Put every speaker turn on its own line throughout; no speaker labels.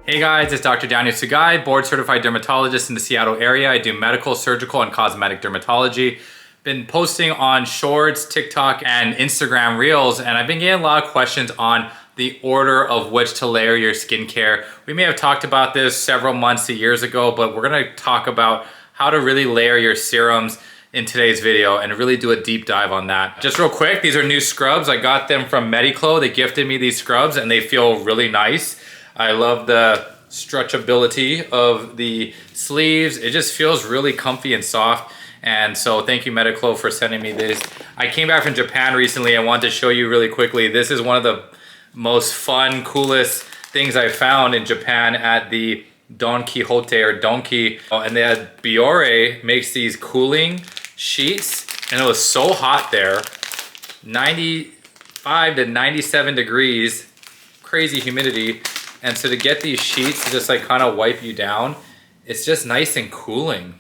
Hey guys, it's Dr. DRMTLGY, board certified dermatologist in the Seattle area. I do medical, surgical, and cosmetic dermatology. Been posting on Shorts, TikTok, and Instagram Reels, and I've been getting a lot of questions on the order of which to layer your skincare. We may have talked about this several months to years ago, but we're gonna talk about how to really layer your serums in today's video and really do a deep dive on that. Just real quick, these are new scrubs. I got them from Mediclo. They gifted me these scrubs and they feel really nice. I love the stretchability of the sleeves. It just feels really comfy and soft. And so thank you Mediclo for sending me this. I came back from Japan recently. I wanted to show you really quickly. This is one of the most fun, coolest things I found in Japan at the Don Quixote or Donkey. And they had Biore makes these cooling sheets and it was so hot there. 95 to 97 degrees, crazy humidity. And so to get these sheets to just like kind of wipe you down, it's just nice and cooling.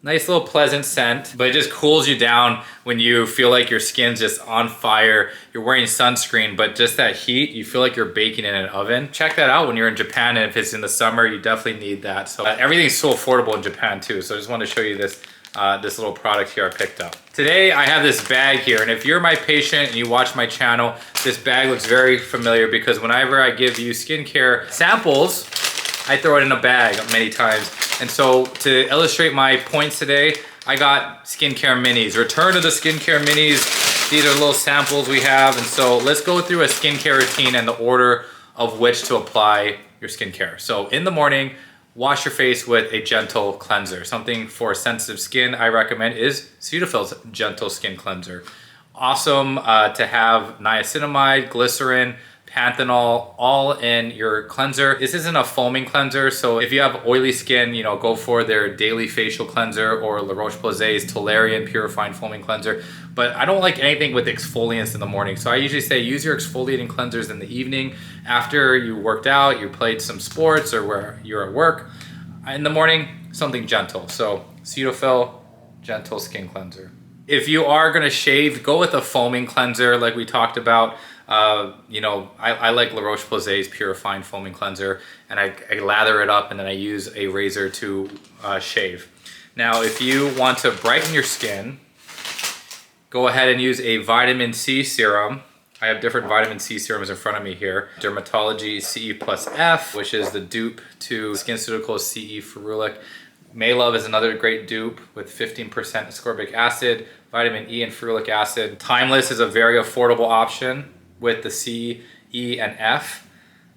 Nice little pleasant scent, but it just cools you down when you feel like your skin's just on fire. You're wearing sunscreen, but just that heat, you feel like you're baking in an oven. Check that out when you're in Japan, and if it's in the summer, you definitely need that. So everything's so affordable in Japan too. So I just want to show you this, this little product here I picked up. Today I have this bag here, and if you're my patient and you watch my channel, this bag looks very familiar because whenever I give you skincare samples, I throw it in a bag many times. And so to illustrate my points today, I got skincare minis. Return to the skincare minis. These are little samples we have. And so let's go through a skincare routine and the order of which to apply your skincare. So in the morning, wash your face with a gentle cleanser. Something for sensitive skin I recommend is Cetaphil's Gentle Skin Cleanser. Awesome to have niacinamide, glycerin, panthenol all in your cleanser. This isn't a foaming cleanser, so if you have oily skin, you know, go for their daily facial cleanser or Roche-Posay's Toleriane Purifying Foaming Cleanser. But I don't like anything with exfoliants in the morning, so I usually say use your exfoliating cleansers in the evening after you worked out, you played some sports, or where you're at work. In the morning, something gentle. So Cetaphil Gentle Skin Cleanser. If you are gonna shave, go with a foaming cleanser like we talked about. You know, I like La Roche-Posay's Purifying Foaming Cleanser, and I lather it up and then I use a razor to shave. Now, if you want to brighten your skin, go ahead and use a vitamin C serum. I have different vitamin C serums in front of me here. DRMTLGY CE+F, which is the dupe to SkinCeuticals CE Ferulic. Maelove is another great dupe with 15% ascorbic acid, vitamin E and ferulic acid. Timeless is a very affordable option with the C, E, and F.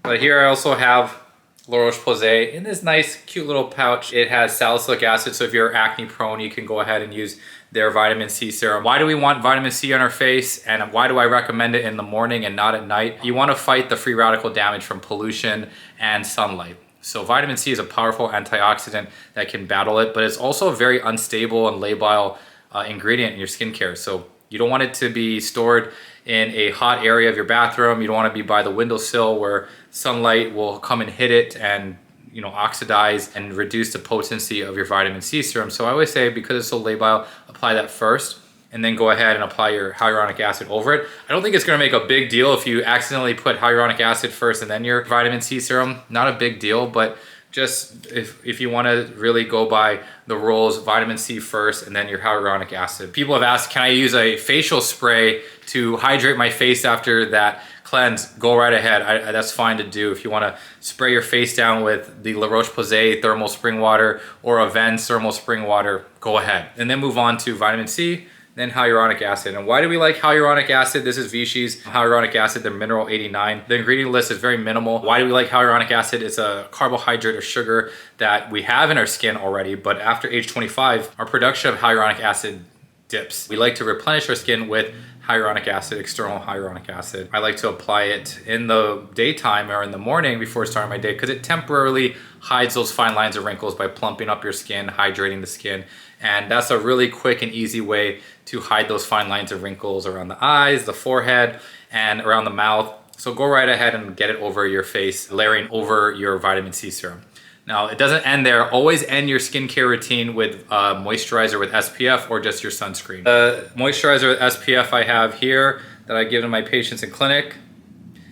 But here I also have La Roche-Posay in this nice, cute little pouch. It has salicylic acid, so if you're acne prone, you can go ahead and use their vitamin C serum. Why do we want vitamin C on our face, and why do I recommend it in the morning and not at night? You want to fight the free radical damage from pollution and sunlight. So vitamin C is a powerful antioxidant that can battle it, but it's also a very unstable and labile ingredient in your skincare. So you don't want it to be stored in a hot area of your bathroom. You don't want to be by the windowsill where sunlight will come and hit it and, you know, oxidize and reduce the potency of your vitamin C serum. So I always say, because it's so labile, apply that first and then go ahead and apply your hyaluronic acid over it. I don't think it's gonna make a big deal if you accidentally put hyaluronic acid first and then your vitamin C serum. Not a big deal, but just if you wanna really go by the rules, vitamin C first and then your hyaluronic acid. People have asked, can I use a facial spray to hydrate my face after that cleanse? Go right ahead, that's fine to do. If you wanna spray your face down with the La Roche-Posay Thermal Spring Water or Avene Thermal Spring Water, go ahead. And then move on to vitamin C, then hyaluronic acid. And why do we like hyaluronic acid? This is Vichy's hyaluronic acid, the mineral 89. The ingredient list is very minimal. Why do we like hyaluronic acid? It's a carbohydrate or sugar that we have in our skin already, but after age 25, our production of hyaluronic acid dips. We like to replenish our skin with hyaluronic acid, external hyaluronic acid. I like to apply it in the daytime or in the morning before starting my day because it temporarily hides those fine lines and wrinkles by plumping up your skin, hydrating the skin. And that's a really quick and easy way to hide those fine lines and wrinkles around the eyes, the forehead, and around the mouth. So go right ahead and get it over your face, layering over your vitamin C serum. Now, it doesn't end there. Always end your skincare routine with moisturizer with SPF or just your sunscreen. The moisturizer with SPF I have here that I give to my patients in clinic,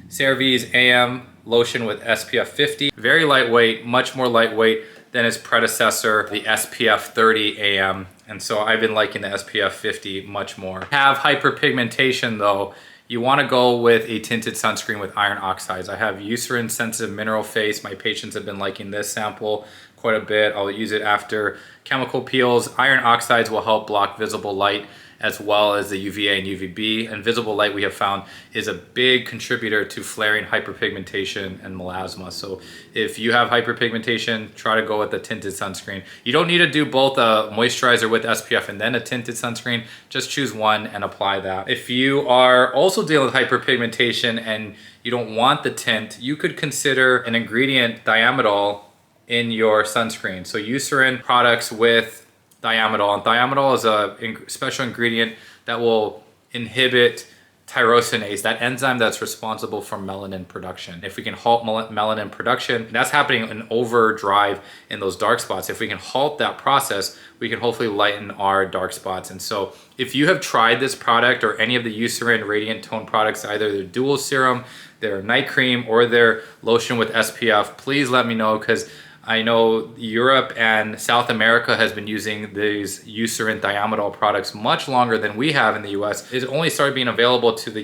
CeraVe's AM lotion with SPF 50. Very lightweight, much more lightweight than its predecessor, the SPF 30 AM. And so I've been liking the SPF 50 much more. Have hyperpigmentation though, you want to go with a tinted sunscreen with iron oxides. I have Eucerin Sensitive Mineral Face. My patients have been liking this sample quite a bit. I'll use it after chemical peels. Iron oxides will help block visible light as well as the UVA and UVB. And visible light, we have found, is a big contributor to flaring hyperpigmentation and melasma. So if you have hyperpigmentation, try to go with the tinted sunscreen. You don't need to do both a moisturizer with SPF and then a tinted sunscreen. Just choose one and apply that. If you are also dealing with hyperpigmentation and you don't want the tint, you could consider an ingredient, diamidol, in your sunscreen. So Eucerin products with diamidol, and diamidol is a special ingredient that will inhibit tyrosinase, that enzyme that's responsible for melanin production. If we can halt melanin production, that's happening in overdrive in those dark spots. If we can halt that process, we can hopefully lighten our dark spots. And so if you have tried this product or any of the Eucerin Radiant Tone products, either their dual serum, their night cream, or their lotion with SPF, please let me know, because I know Europe and South America has been using these Eucerin diamidol products much longer than we have in the US. It only started being available to the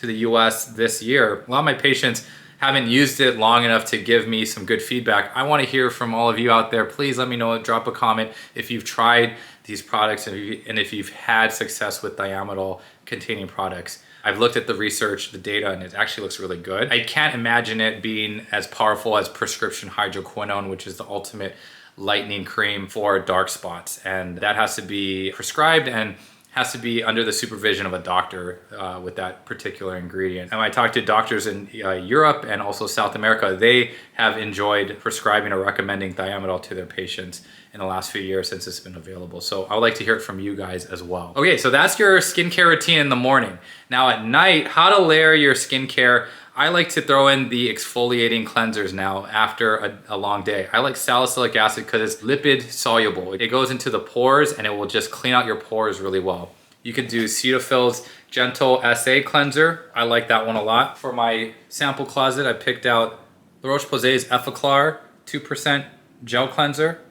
US this year. A lot of my patients haven't used it long enough to give me some good feedback. I want to hear from all of you out there. Please let me know, drop a comment if you've tried these products and if you've had success with diamidol containing products. I've looked at the research, the data, and it actually looks really good. I can't imagine it being as powerful as prescription hydroquinone, which is the ultimate lightening cream for dark spots. And that has to be prescribed and has to be under the supervision of a doctor with that particular ingredient. And when I talk to doctors in Europe and also South America, they have enjoyed prescribing or recommending diamidol to their patients in the last few years since it's been available. So I would like to hear it from you guys as well. Okay, so that's your skincare routine in the morning. Now at night, how to layer your skincare. I like to throw in the exfoliating cleansers now after a long day. I like salicylic acid because it's lipid soluble. It goes into the pores and it will just clean out your pores really well. You can do Cetaphil's Gentle SA Cleanser. I like that one a lot. For my sample closet, I picked out Roche-Posay's Effaclar 2% Gel Cleanser.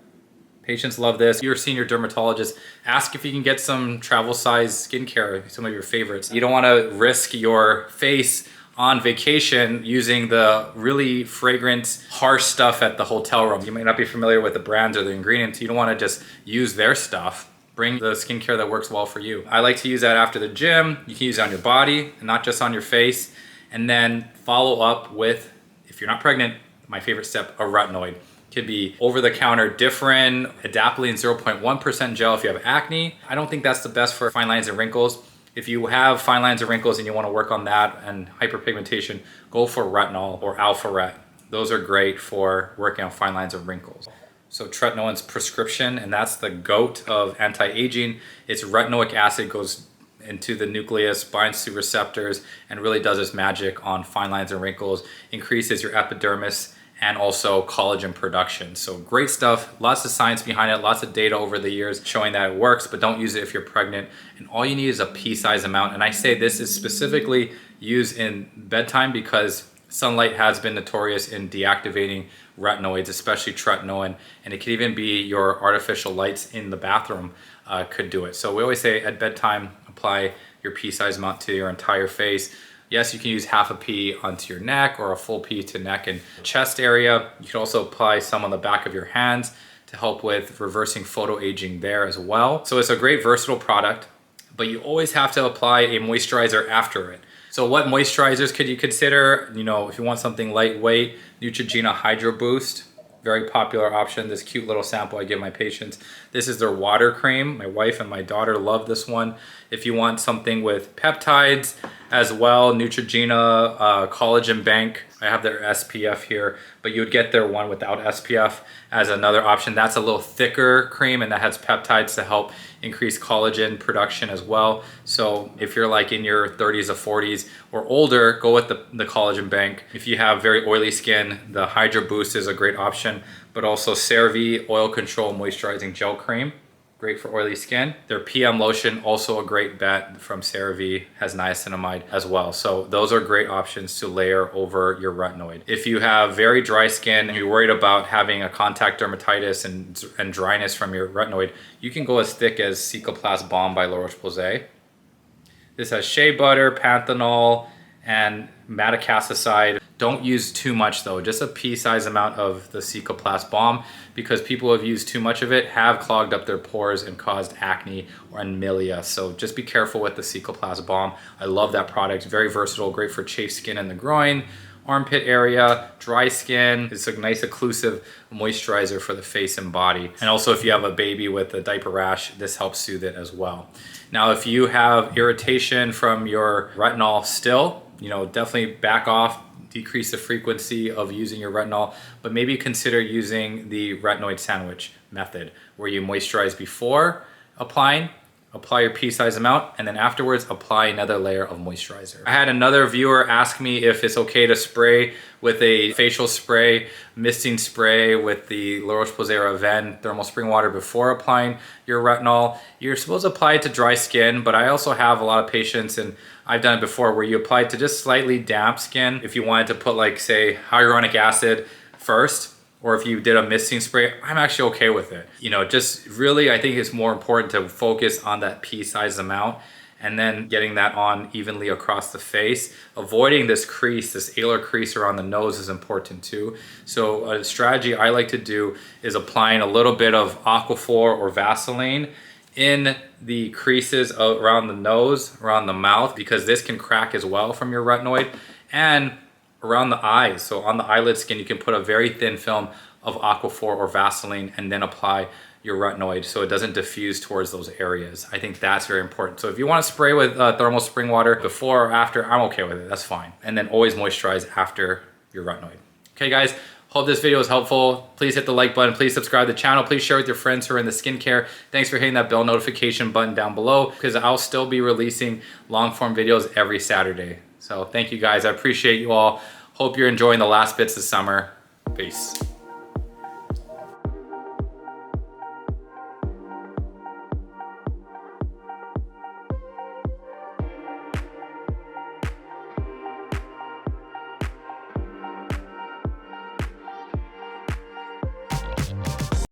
Patients love this. You're a senior dermatologist, ask if you can get some travel size skincare, some of your favorites. You don't want to risk your face on vacation using the really fragrant, harsh stuff at the hotel room. You might not be familiar with the brands or the ingredients. You don't want to just use their stuff. Bring the skincare that works well for you. I like to use that after the gym. You can use it on your body and not just on your face. And then follow up with, if you're not pregnant, my favorite step, a retinoid. Could be over-the-counter Differin, adapalene 0.1% gel if you have acne. I don't think that's the best for fine lines and wrinkles. If you have fine lines and wrinkles and you want to work on that and hyperpigmentation, go for retinol or alpha-ret. Those are great for working on fine lines and wrinkles. So tretinoin's prescription, and that's the GOAT of anti-aging. Its retinoic acid goes into the nucleus, binds to receptors, and really does its magic on fine lines and wrinkles, increases your epidermis, and also collagen production. So great stuff, lots of science behind it, lots of data over the years showing that it works, but don't use it if you're pregnant. And all you need is a pea-sized amount. And I say this is specifically used in bedtime because sunlight has been notorious in deactivating retinoids, especially tretinoin, and it could even be your artificial lights in the bathroom could do it. So we always say at bedtime, apply your pea-sized amount to your entire face. Yes, you can use half a pea onto your neck or a full pea to neck and chest area. You can also apply some on the back of your hands to help with reversing photoaging there as well. So it's a great versatile product, but you always have to apply a moisturizer after it. So what moisturizers could you consider? You know, if you want something lightweight, Neutrogena Hydro Boost, very popular option. This cute little sample I give my patients. This is their water cream. My wife and my daughter love this one. If you want something with peptides as well, Neutrogena Collagen Bank. I have their SPF here, but you would get their one without SPF as another option. That's a little thicker cream and that has peptides to help increase collagen production as well. So if you're like in your 30s or 40s or older, go with the Collagen Bank. If you have very oily skin, the Hydro Boost is a great option, but also CeraVe Oil Control Moisturizing Gel Cream. great for oily skin. Their PM lotion, also a great bet from CeraVe, has niacinamide as well. So those are great options to layer over your retinoid. If you have very dry skin and you're worried about having a contact dermatitis and dryness from your retinoid, you can go as thick as Cicaplast Balm by Roche-Posay. This has shea butter, panthenol, and madecassoside. Don't use too much though, just a pea-sized amount of the Cicaplast Balm, because people who have used too much of it have clogged up their pores and caused acne or milia. So just be careful with the Cicaplast Balm. I love that product, very versatile, great for chafed skin in the groin, armpit area, dry skin. It's a nice occlusive moisturizer for the face and body. And also if you have a baby with a diaper rash, this helps soothe it as well. Now, if you have irritation from your retinol still, definitely back off, decrease the frequency of using your retinol, but maybe consider using the retinoid sandwich method, where you moisturize before applying, apply your pea-sized amount, and then afterwards apply another layer of moisturizer. I had another viewer ask me if it's okay to spray with a facial spray, misting spray with the Roche-Posay or Avene thermal spring water before applying your retinol. You're supposed to apply it to dry skin, but I also have a lot of patients, and I've done it before, where you apply it to just slightly damp skin. If you wanted to put, like, say, hyaluronic acid first, or if you did a misting spray, I'm actually okay with it. Just really, I think it's more important to focus on that pea-sized amount and then getting that on evenly across the face. Avoiding this crease, this alar crease around the nose, is important too. So a strategy I like to do is applying a little bit of Aquaphor or Vaseline in the creases around the nose, around the mouth, because this can crack as well from your retinoid, and around the eyes. So on the eyelid skin, you can put a very thin film of Aquaphor or Vaseline and then apply your retinoid so it doesn't diffuse towards those areas. I think that's very important. So if you want to spray with thermal spring water before or after, I'm okay with it, that's fine. And then always moisturize after your retinoid. Okay guys, hope this video was helpful. Please hit the like button, please subscribe to the channel, please share with your friends who are in the skincare. Thanks for hitting that bell notification button down below, because I'll still be releasing long form videos every Saturday. So thank you guys, I appreciate you all. Hope you're enjoying the last bits of summer. Peace.